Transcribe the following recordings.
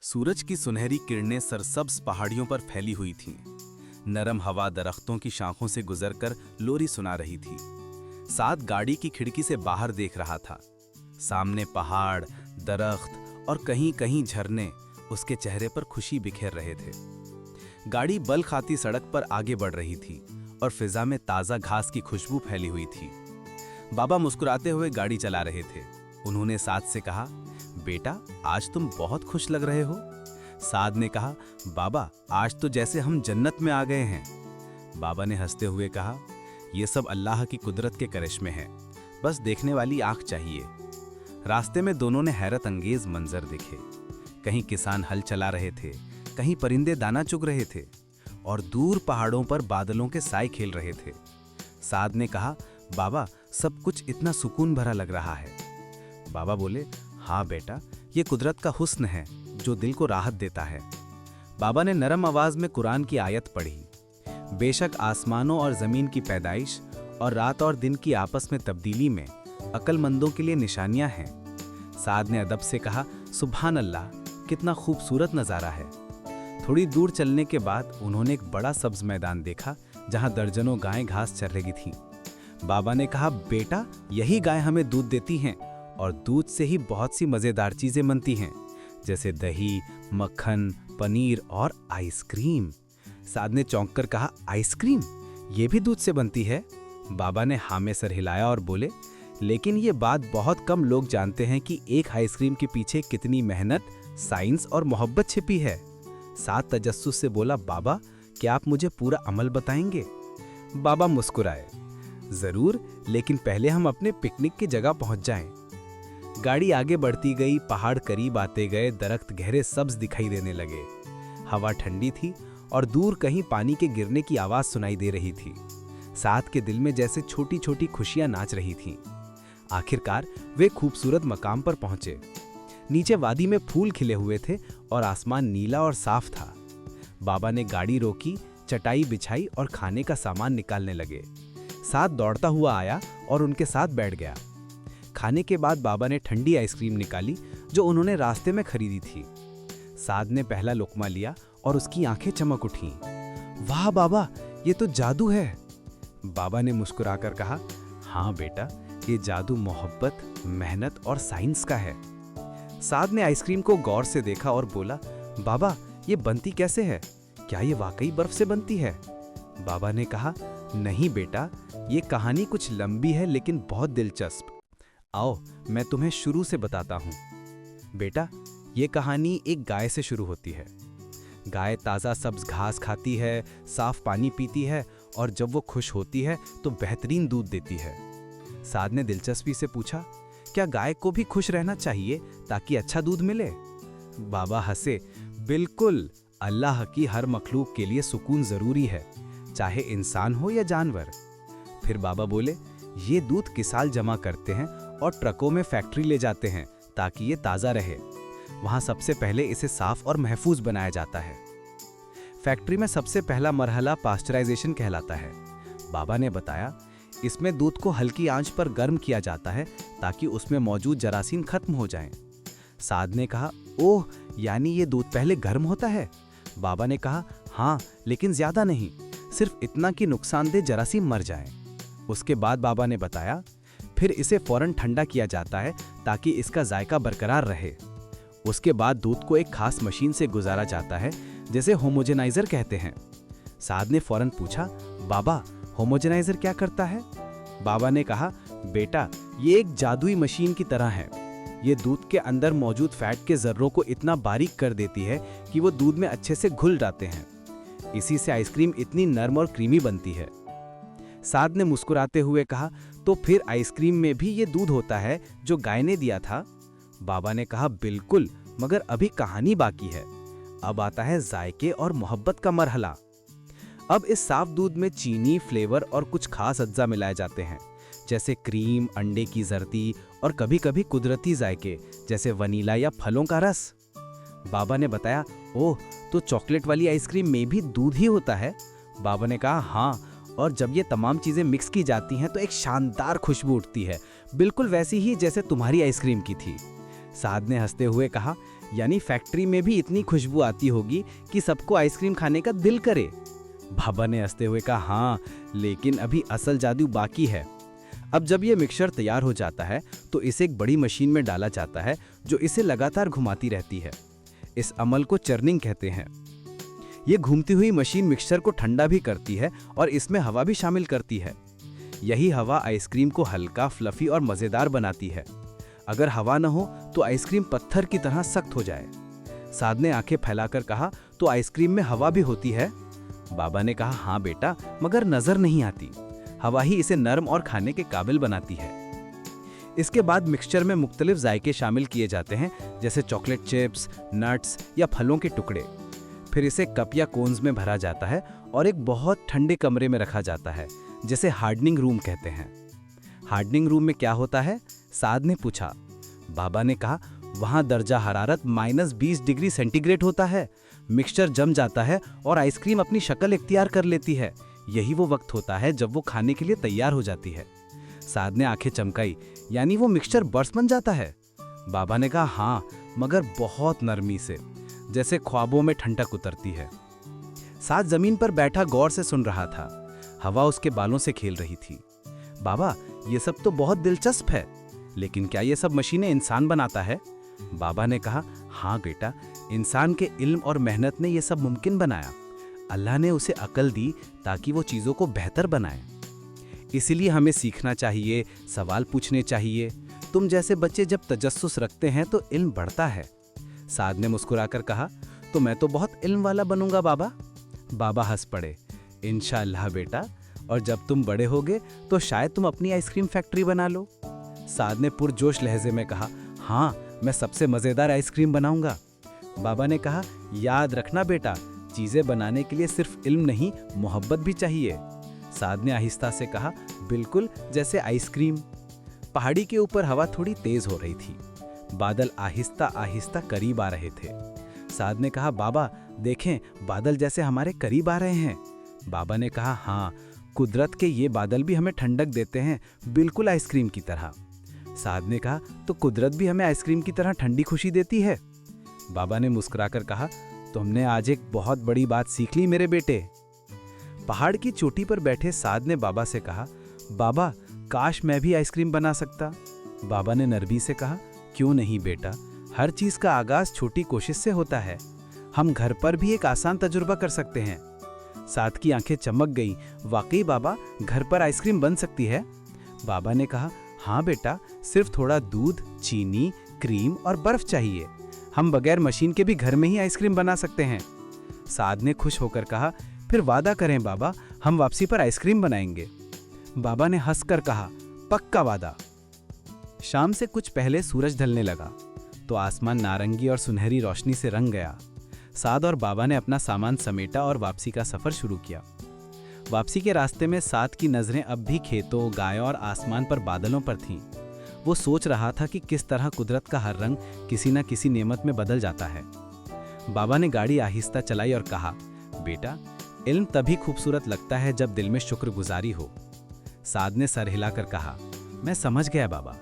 सूरज की सुनहरी किरणें सरसब्ज पहाड़ियों पर फैली हुई थीं। नरम हवा दरख्तों की शाखों से गुजरकर लोरी सुना रही थी। साद गाड़ी की खिड़की से बाहर देख रहा था। सामने पहाड़, दरख्त और कहीं-कहीं झरने उसके चेहरे पर खुशी बिखेर रहे थे। गाड़ी बल खाती सड़क पर आगे बढ़ रही थी और फिजा में ताज़ा घास की खुशबू फैली हुई थी। बाबा मुस्कुराते हुए गाड़ी चला रहे थे। उन्होंने साद से कहा, बेटा, आज तुम बहुत खुश लग रहे हो। साद ने कहा, बाबा, आज तो जैसे हम जन्नत में आ गए हैं। बाबा ने हंसते हुए कहा, यह सब अल्लाह की कुदरत के करिश्मे हैं, बस देखने वाली आंख चाहिए। रास्ते में दोनों ने हैरत अंगेज मंजर देखे। कहीं किसान हल चला रहे थे, कहीं परिंदे दाना चुग रहे थे और दूर पहाड़ों पर बादलों के साए खेल रहे थे। साद ने कहा, बाबा, सब कुछ इतना सुकून भरा लग रहा है। बाबा बोले, हाँ बेटा, ये कुदरत का हुस्न है जो दिल को राहत देता है। बाबा ने नरम आवाज में कुरान की आयत पढ़ी। बेशक आसमानों और जमीन की पैदाइश और रात और दिन की आपस में तब्दीली में अक्लमंदों के लिए निशानियां हैं। साद ने अदब से कहा, सुभान अल्लाह, कितना खूबसूरत नज़ारा है। थोड़ी दूर चलने के बाद उन्होंने एक बड़ा सब्ज मैदान देखा जहां दर्जनों गायें घास चर रही थीं। बाबा ने कहा, बेटा, यही गाय हमें दूध देती हैं और दूध से ही बहुत सी मज़ेदार चीज़ें बनती हैं, जैसे दही, मक्खन, पनीर और आइसक्रीम। साद ने चौंक कर कहा, आइसक्रीम? ये भी दूध से बनती है? बाबा ने हाँ में सर हिलाया और बोले, लेकिन ये बात बहुत कम लोग जानते हैं कि एक आइसक्रीम के पीछे कितनी मेहनत, साइंस और मोहब्बत छिपी है। साद तजस्सुस से बोला, बाबा, क्या आप मुझे पूरा अमल बताएंगे? बाबा मुस्कुराए, जरूर, लेकिन पहले हम अपने पिकनिक की जगह पहुंच जाएं। गाड़ी आगे बढ़ती गई, पहाड़ करीब आते गए, दरख्त गहरे सब्ज दिखाई देने लगे। हवा ठंडी थी और दूर कहीं पानी के गिरने की आवाज सुनाई दे रही थी। साद के दिल में जैसे छोटी छोटी खुशियां नाच रही थीं। आखिरकार वे खूबसूरत मकाम पर पहुंचे। नीचे वादी में फूल खिले हुए थे और आसमान नीला और साफ था। बाबा ने गाड़ी रोकी, चटाई बिछाई और खाने का सामान निकालने लगे। साद दौड़ता हुआ आया और उनके साथ बैठ गया। खाने के बाद बाबा ने ठंडी आइसक्रीम निकाली जो उन्होंने रास्ते में खरीदी थी। साद ने पहला लुकमा लिया और उसकी आंखें चमक उठीं। वाह बाबा, ये तो जादू है। बाबा ने मुस्कुराकर कहा, हाँ बेटा, ये जादू मोहब्बत, मेहनत और साइंस का है। साद ने आइसक्रीम को गौर से देखा और बोला, बाबा, ये बनती कैसे है? क्या ये वाकई बर्फ से बनती है? बाबा ने कहा, नहीं बेटा, ये कहानी कुछ लंबी है लेकिन बहुत दिलचस्प। आओ, मैं तुम्हें शुरू से बताता हूँ। बेटा, ये कहानी एक गाय से शुरू होती है। गाय ताज़ा सब्ज घास खाती है, साफ पानी पीती है और जब वो खुश होती है तो बेहतरीन दूध देती है। साद ने दिलचस्पी से पूछा, क्या गाय को भी खुश रहना चाहिए ताकि अच्छा दूध मिले? बाबा हंसे, बिल्कुल, अल्लाह की हर मखलूक के लिए सुकून ज़रूरी है, चाहे इंसान हो या जानवर। फिर बाबा बोले, ये दूध किसाल जमा करते हैं और ट्रकों में फैक्ट्री ले जाते हैं ताकि ये ताज़ा रहे। वहाँ सबसे पहले इसे साफ और महफूज बनाया जाता है। फैक्ट्री में सबसे पहला मरहला पास्चराइजेशन कहलाता है। बाबा ने बताया, इसमें दूध को हल्की आंच पर गर्म किया जाता है ताकि उसमें मौजूद जरासीम खत्म हो जाएं। साद ने कहा, ओह, यानी ये दूध पहले गर्म होता है? बाबा ने कहा, हाँ, लेकिन ज्यादा नहीं, सिर्फ इतना कि नुकसानदेह जरासीम मर जाएं। उसके बाद बाबा ने बताया, फिर इसे फौरन ठंडा किया जाता है ताकि इसका जायका बरकरार रहे। उसके बाद दूध को एक खास मशीन से गुजारा जाता है जिसे होमोजेनाइजर कहते हैं। साद ने फौरन पूछा, बाबा, होमोजेनाइजर क्या करता है? बाबा ने कहा, बेटा, ये एक जादुई मशीन की तरह है। ये दूध के अंदर मौजूद फैट के जर्रों को इतना बारीक कर देती है कि वो दूध में अच्छे से घुल जाते हैं। इसी से आइसक्रीम इतनी नर्म और क्रीमी बनती है। साद ने मुस्कुराते हुए कहा, तो फिर आइसक्रीम में भी ये दूध होता है जो गाय ने दिया था? बाबा ने कहा, बिल्कुल, मगर अभी कहानी बाकी है। अब आता है जायके और मोहब्बत का मरहला। अब इस साफ दूध में चीनी, फ्लेवर और कुछ खास अज्जा मिलाए जाते हैं, जैसे क्रीम, अंडे की जर्दी और कभी कभी कुदरती जायके जैसे वनीला या फलों का रस। बाबा ने बताया, ओह, तो चॉकलेट वाली आइसक्रीम में भी दूध ही होता है? बाबा ने कहा, हाँ, और जब ये तमाम चीज़ें मिक्स की जाती हैं तो एक शानदार खुशबू उठती है, बिल्कुल वैसी ही जैसे तुम्हारी आइसक्रीम की थी। साद ने हंसते हुए कहा, यानी फैक्ट्री में भी इतनी खुशबू आती होगी कि सबको आइसक्रीम खाने का दिल करे। बाबा ने हंसते हुए कहा, हाँ, लेकिन अभी असल जादू बाकी है। अब जब ये मिक्सचर तैयार हो जाता है तो इसे एक बड़ी मशीन में डाला जाता है जो इसे लगातार घुमाती रहती है। इस अमल को चर्निंग कहते हैं। ये घूमती हुई मशीन मिक्सचर को ठंडा भी करती है और इसमें हवा भी शामिल करती है। यही हवा आइसक्रीम को हल्का, फ्लफी और मज़ेदार बनाती है। अगर हवा न हो तो आइसक्रीम पत्थर की तरह सख्त हो जाए। साद ने आंखें फैलाकर कहा, तो आइसक्रीम में हवा भी होती है? बाबा ने कहा, हाँ बेटा, मगर नजर नहीं आती। हवा ही इसे नरम और खाने के काबिल बनाती है। इसके बाद मिक्सचर में मुख्तलिफ जायके शामिल किए जाते हैं, जैसे चॉकलेट चिप्स, नट्स या फलों के टुकड़े। फिर इसे कप या कोन्स में भरा जाता है और एक बहुत ठंडे कमरे में रखा जाता है, जिसे हार्डनिंग रूम कहते हैं। हार्डनिंग रूम में क्या होता है? साद ने पूछा। बाबा ने कहा, वहां दर्जा हरारत -20 डिग्री सेंटीग्रेड होता है। मिक्सचर जम जाता है और आइसक्रीम अपनी शक्ल इख्तियार कर लेती है। यही वो वक्त होता है जब वो खाने के लिए तैयार हो जाती है। साद ने आंखें चमकाई, यानी वो मिक्सचर बर्स बन जाता है? बाबा ने कहा, हाँ, मगर बहुत नरमी से, जैसे ख्वाबों में ठंडक उतरती है। साद जमीन पर बैठा गौर से सुन रहा था। हवा उसके बालों से खेल रही थी। बाबा, ये सब तो बहुत दिलचस्प है, लेकिन क्या ये सब मशीनें इंसान बनाता है? बाबा ने कहा, हाँ बेटा, इंसान के इल्म और मेहनत ने ये सब मुमकिन बनाया। अल्लाह ने उसे अकल दी ताकि वो चीज़ों को बेहतर बनाए। इसीलिए हमें सीखना चाहिए, सवाल पूछने चाहिए। तुम जैसे बच्चे जब तजस्सुस रखते हैं तो इल्म बढ़ता है। साद ने मुस्कुराकर कहा, तो मैं तो बहुत इल्म वाला बनूंगा बाबा। बाबा हंस पड़े, इंशाअल्लाह बेटा, और जब तुम बड़े होगे तो शायद तुम अपनी आइसक्रीम फैक्ट्री बना लो। साद ने पुरजोश लहजे में कहा, हाँ, मैं सबसे मज़ेदार आइसक्रीम बनाऊंगा। बाबा ने कहा, याद रखना बेटा, चीज़ें बनाने के लिए सिर्फ इल्म नहीं, मोहब्बत भी चाहिए। साद ने आहिस्ता से कहा, बिल्कुल जैसे आइसक्रीम। पहाड़ी के ऊपर हवा थोड़ी तेज हो रही थी। बादल आहिस्ता आहिस्ता करीब आ रहे थे। साद ने कहा, बाबा देखें, बादल जैसे हमारे करीब आ रहे हैं। बाबा ने कहा, हाँ, कुदरत के ये बादल भी हमें ठंडक देते हैं, बिल्कुल आइसक्रीम की तरह। साद ने कहा, तो कुदरत भी हमें आइसक्रीम की तरह ठंडी खुशी देती है? बाबा ने मुस्कुराकर कहा, तुमने आज एक बहुत बड़ी बात सीख ली मेरे बेटे। पहाड़ की चोटी पर बैठे साद ने बाबा से कहा, बाबा, काश मैं भी आइसक्रीम बना सकता। बाबा ने नरमी से कहा, क्यों नहीं बेटा, हर चीज का आगाज छोटी कोशिश से होता है। हम घर पर भी एक आसान तजुर्बा कर सकते हैं। साद की आंखें चमक गईं। वाकई बाबा, घर पर आइसक्रीम बन सकती है? बाबा ने कहा, हाँ बेटा, सिर्फ थोड़ा दूध, चीनी, क्रीम और बर्फ चाहिए। हम बगैर मशीन के भी घर में ही आइसक्रीम बना सकते हैं। साद ने खुश होकर कहा, फिर वादा करें बाबा, हम वापसी पर आइसक्रीम बनाएंगे। बाबा ने हंसकर कहा, पक्का वादा। शाम से कुछ पहले सूरज ढलने लगा तो आसमान नारंगी और सुनहरी रोशनी से रंग गया। साद और बाबा ने अपना सामान समेटा और वापसी का सफर शुरू किया। वापसी के रास्ते में साद की नजरें अब भी खेतों, गायों और आसमान पर बादलों पर थीं। वो सोच रहा था कि किस तरह कुदरत का हर रंग किसी न किसी नेमत में बदल जाता है। बाबा ने गाड़ी आहिस्ता चलाई और कहा, बेटा, इल्म तभी खूबसूरत लगता है जब दिल में शुक्रगुजारी हो। साद ने सर हिलाकर कहा, मैं समझ गया बाबा।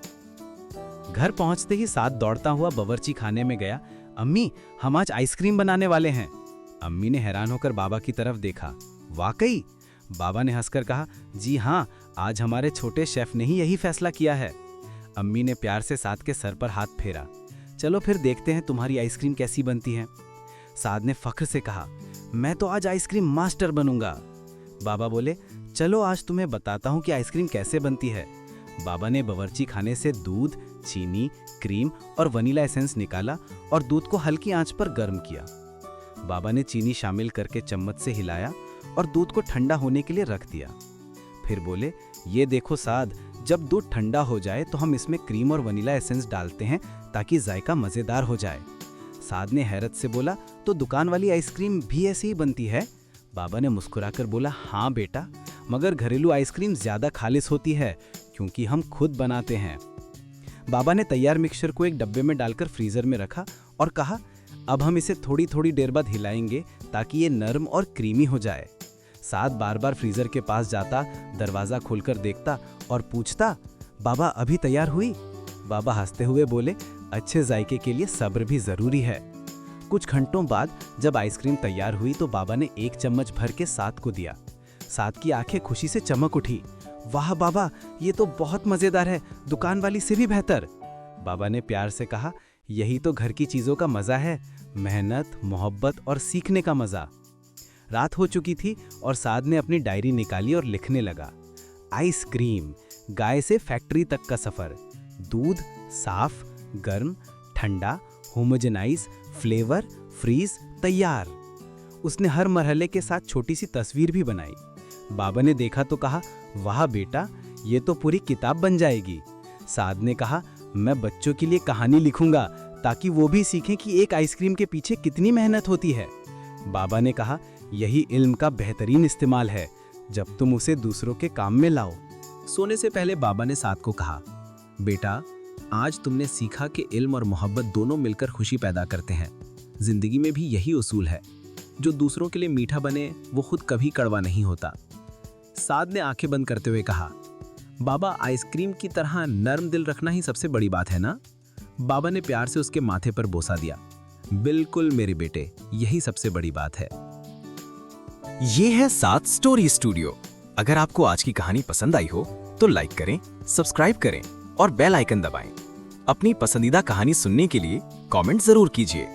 घर पहुंचते ही साद दौड़ता हुआ बावर्ची खाने में गया। अम्मी, हम आज आइसक्रीम बनाने वाले हैं। अम्मी ने हैरान होकर बाबा की तरफ देखा। वाकई? बाबा ने हंसकर कहा, जी हाँ, आज हमारे छोटे शेफ ने ही यही फैसला किया है। अम्मी ने प्यार से साद के सर पर हाथ फेरा। चलो फिर देखते हैं तुम्हारी आइसक्रीम कैसी बनती है। साद ने फख्र से कहा, मैं तो आज आइसक्रीम मास्टर बनूंगा। बाबा बोले, चलो आज तुम्हें बताता हूँ कि आइसक्रीम कैसे बनती है। बाबा ने बावर्ची खाने से दूध, चीनी, क्रीम और वनीला एसेंस निकाला और दूध को हल्की आंच पर गर्म किया। बाबा ने चीनी शामिल करके चम्मच से हिलाया और दूध को ठंडा होने के लिए रख दिया। फिर बोले, ये देखो साद, जब दूध ठंडा हो जाए तो हम इसमें क्रीम और वनीला एसेंस डालते हैं ताकि जायका मज़ेदार हो जाए। साद ने हैरत से बोला, तो दुकान वाली आइसक्रीम भी ऐसे ही बनती है? बाबा ने मुस्कुराकर बोला, हाँ बेटा, मगर घरेलू आइसक्रीम ज़्यादा खालिस होती है क्योंकि हम खुद बनाते हैं। बाबा ने तैयार मिक्सचर को एक डब्बे में डालकर फ्रीजर में रखा और कहा, अब हम इसे थोड़ी थोड़ी देर बाद हिलाएंगे ताकि ये नरम और क्रीमी हो जाए। साद बार बार फ्रीजर के पास जाता, दरवाज़ा खोलकर देखता और पूछता, बाबा अभी तैयार हुई? बाबा हंसते हुए बोले, अच्छे जायके के लिए सब्र भी जरूरी है। कुछ घंटों बाद जब आइसक्रीम तैयार हुई तो बाबा ने 1 चम्मच भर के साद को दिया। साद की आंखें खुशी से चमक उठी। वाह बाबा, ये तो बहुत मजेदार है, दुकान वाली से भी बेहतर। बाबा ने प्यार से कहा, यही तो घर की चीजों का मजा है, मेहनत, मोहब्बत और सीखने का मजा। रात हो चुकी थी और साद ने अपनी डायरी निकाली और लिखने लगा। आइसक्रीम, गाय से फैक्ट्री तक का सफर, दूध साफ, गर्म, ठंडा, होमोजेनाइज, फ्लेवर, फ्रीज, तैयार। उसने हर मरहले के साथ छोटी सी तस्वीर भी बनाई। बाबा ने देखा तो कहा, वाह बेटा, ये तो पूरी किताब बन जाएगी। साद ने कहा, मैं बच्चों के लिए कहानी लिखूंगा ताकि वो भी सीखें कि एक आइसक्रीम के पीछे कितनी मेहनत होती है। बाबा ने कहा, यही इल्म का बेहतरीन इस्तेमाल है, जब तुम उसे दूसरों के काम में लाओ। सोने से पहले बाबा ने साद को कहा, बेटा, आज तुमने सीखा कि इल्म और मोहब्बत दोनों मिलकर खुशी पैदा करते हैं। जिंदगी में भी यही उसूल है, जो दूसरों के लिए मीठा बने वो खुद कभी कड़वा नहीं होता। साद ने आंखें बंद करते हुए कहा, बाबा, आइसक्रीम की तरह नर्म दिल रखना ही सबसे बड़ी बात है ना? बाबा ने प्यार से उसके माथे पर बोसा दिया। बिल्कुल मेरे बेटे, यही सबसे बड़ी बात है। ये है साद स्टोरी स्टूडियो। अगर आपको आज की कहानी पसंद आई हो तो लाइक करें, सब्सक्राइब करें और बेल आइकन दबाएं। अपनी पसंदीदा कहानी सुनने के लिए कमेंट जरूर कीजिए।